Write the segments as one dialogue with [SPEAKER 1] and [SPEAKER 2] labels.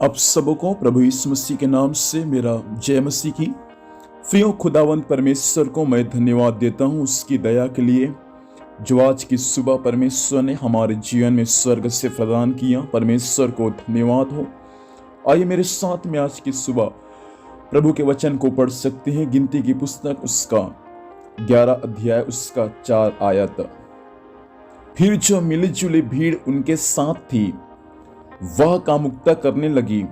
[SPEAKER 1] आप सबको प्रभु यीशु मसीह के नाम से मेरा जय मसीह की। प्रिय खुदावंद परमेश्वर को मैं धन्यवाद देता हूँ उसकी दया के लिए जो आज की सुबह परमेश्वर ने हमारे जीवन में स्वर्ग से प्रदान किया। परमेश्वर को धन्यवाद हो। आइए मेरे साथ में आज की सुबह प्रभु के वचन को पढ़ सकते हैं। गिनती की पुस्तक उसका 11 अध्याय उसका 4 आयत। फिर जो मिली जुली भीड़ उनके साथ थी वह कामुकता करने लगी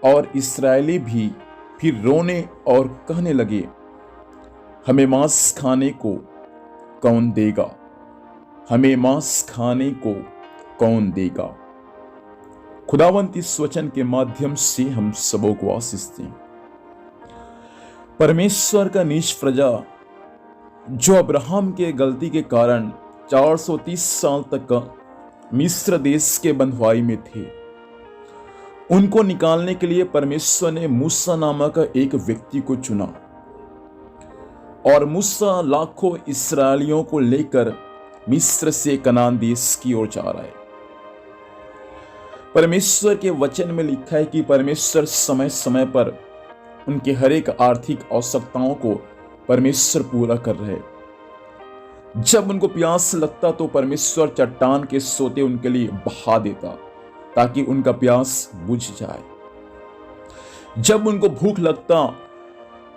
[SPEAKER 1] और इस्राएली भी फिर रोने और कहने लगे, हमें मांस खाने को कौन देगा, हमें मांस खाने को कौन देगा। खुदावंत इस वचन के माध्यम से हम सबों को आशीष दें। परमेश्वर का नीच प्रजा जो अब्राहम के गलती के कारण 430 साल तक मिस्र देश के बंधुआई में थे, उनको निकालने के लिए परमेश्वर ने मूसा नामक एक व्यक्ति को चुना और मूसा लाखों इस्राएलियों को लेकर मिस्र से कनान देश की ओर जा रहा है। परमेश्वर के वचन में लिखा है कि परमेश्वर समय समय पर उनके हर एक आर्थिक आवश्यकताओं को परमेश्वर पूरा कर रहे। जब उनको प्यास लगता तो परमेश्वर चट्टान के सोते उनके लिए बहा देता ताकि उनका प्यास बुझ जाए। जब उनको भूख लगता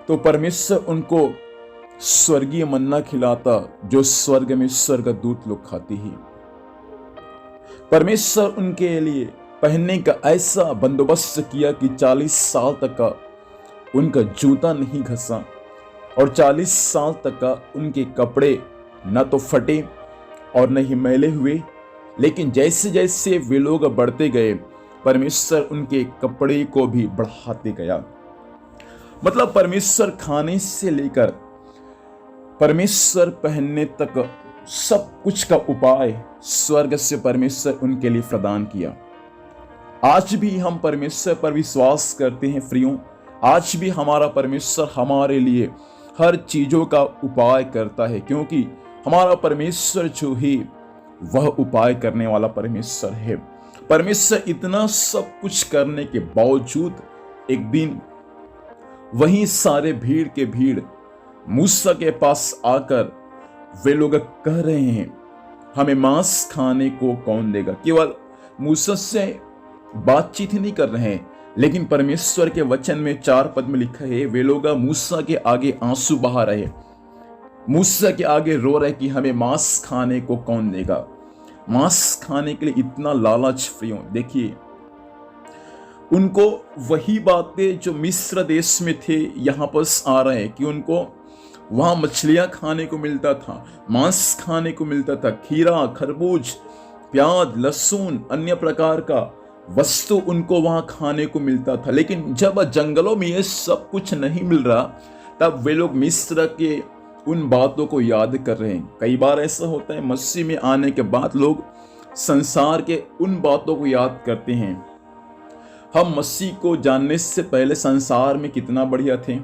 [SPEAKER 1] तो परमेश्वर उनको स्वर्गीय मन्ना खिलाता जो स्वर्ग में स्वर्गदूत लोग खाते ही। परमेश्वर उनके लिए पहनने का ऐसा बंदोबस्त किया कि 40 साल तक का उनका जूता नहीं घसा और 40 साल तक का उनके कपड़े न तो फटे और न ही मैले हुए। लेकिन जैसे जैसे वे लोग बढ़ते गए परमेश्वर उनके कपड़े को भी बढ़ाते गया। मतलब परमेश्वर खाने से लेकर परमेश्वर पहनने तक सब कुछ का उपाय स्वर्ग से परमेश्वर उनके लिए प्रदान किया। आज भी हम परमेश्वर पर विश्वास करते हैं प्रियों। आज भी हमारा परमेश्वर हमारे लिए हर चीजों का उपाय करता है, क्योंकि हमारा परमेश्वर जो है वह उपाय करने वाला परमेश्वर है। परमेश्वर इतना सब कुछ करने के बावजूद एक दिन वही सारे भीड़ के भीड़ मूसा के पास आकर वे लोग कह रहे हैं, हमें मांस खाने को कौन देगा। केवल मूसा से बातचीत ही नहीं कर रहे हैं, लेकिन परमेश्वर के वचन में 4 पद में लिखा है वे लोग मूसा के आगे आंसू बहा रहे, मूसा के आगे रो रहे कि हमें मांस खाने को कौन देगा। मांस खाने के लिए इतना लालच प्रियों। देखिए उनको वही बातें जो मिस्र देश में थे यहां पर आ रहे हैं कि उनको वहां मछलियां खाने को मिलता था, मांस खाने को मिलता था, खीरा, खरबूज, प्याज, लहसुन, अन्य प्रकार का वस्तु उनको वहां खाने को मिलता था। लेकिन जब जंगलों में ये सब कुछ नहीं मिल रहा तब वे लोग मिस्र के उन बातों को याद कर रहे हैं। कई बार ऐसा होता है मसीह में आने के बाद लोग संसार के उन बातों को याद करते हैं। हम मसीह को जानने से पहले संसार में कितना बढ़िया थे,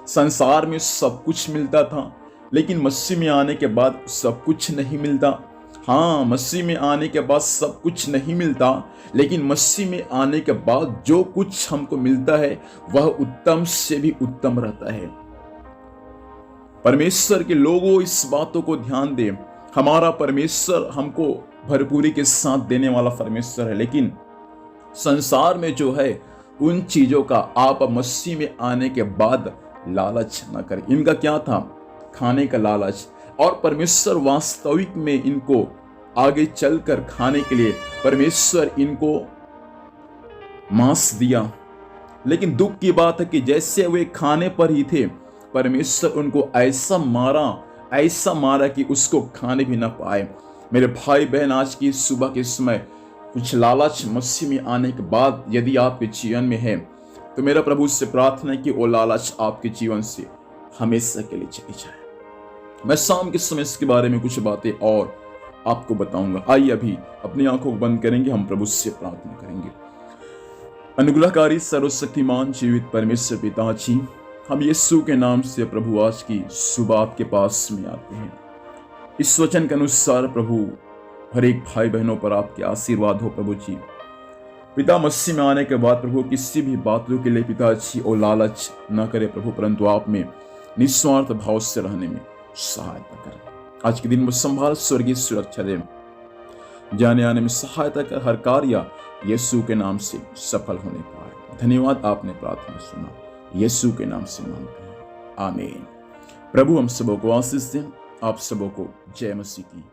[SPEAKER 1] संसार में सब कुछ मिलता था, लेकिन मसीह में आने के बाद सब कुछ नहीं मिलता। हाँ, मसीह में आने के बाद सब कुछ नहीं मिलता, लेकिन मसीह में आने के बाद जो कुछ हमको मिलता है वह उत्तम से भी उत्तम रहता है। परमेश्वर के लोगों इस बातों को ध्यान दें, हमारा परमेश्वर हमको भरपूरी के साथ देने वाला परमेश्वर है, लेकिन संसार में जो है उन चीजों का आप मसीह में आने के बाद लालच न करें। इनका क्या था? खाने का लालच। और परमेश्वर वास्तविक में इनको आगे चलकर खाने के लिए परमेश्वर इनको मांस दिया। लेकिन दुख की बात है कि जैसे वे खाने पर ही थे परमेश्वर उनको ऐसा मारा कि उसको खाने भी ना पाए। मेरे भाई बहन, आज की सुबह के समय कुछ लालच मसीह में आने के बाद यदि आपके जीवन में है तो मेरा प्रभु से प्रार्थना है कि वो लालच आपके जीवन से हमेशा के लिए चली जाए। मैं शाम के समय इसके बारे में कुछ बातें और आपको बताऊंगा। आइए अभी अपनी आंखों को बंद करेंगे, हम प्रभु से प्रार्थना करेंगे। अनुग्रहकारी सर्वशक्तिमान जीवित परमेश्वर पिता जी, हम यीशु के नाम से प्रभु आज की सुबह आपके पास में आते हैं। इस वचन के अनुसार प्रभु हर एक भाई बहनों पर आपके आशीर्वाद हो प्रभु जी। पिता मसीह में आने के बाद प्रभु किसी भी बातों के लिए पिताजी और लालच न करे प्रभु, परंतु आप में निस्वार्थ भाव से रहने में सहायता करें। आज के दिन में संभाल, स्वर्गीय सुरक्षा दे, जाने आने में सहायता कर, हर कार्य यीशु के नाम से सफल होने पाए। धन्यवाद, आपने प्रार्थना सुना, यीशु के नाम से मांगते हैं, आमीन। प्रभु हम सबों को आशीष दें। आप सबों को जय मसीह की।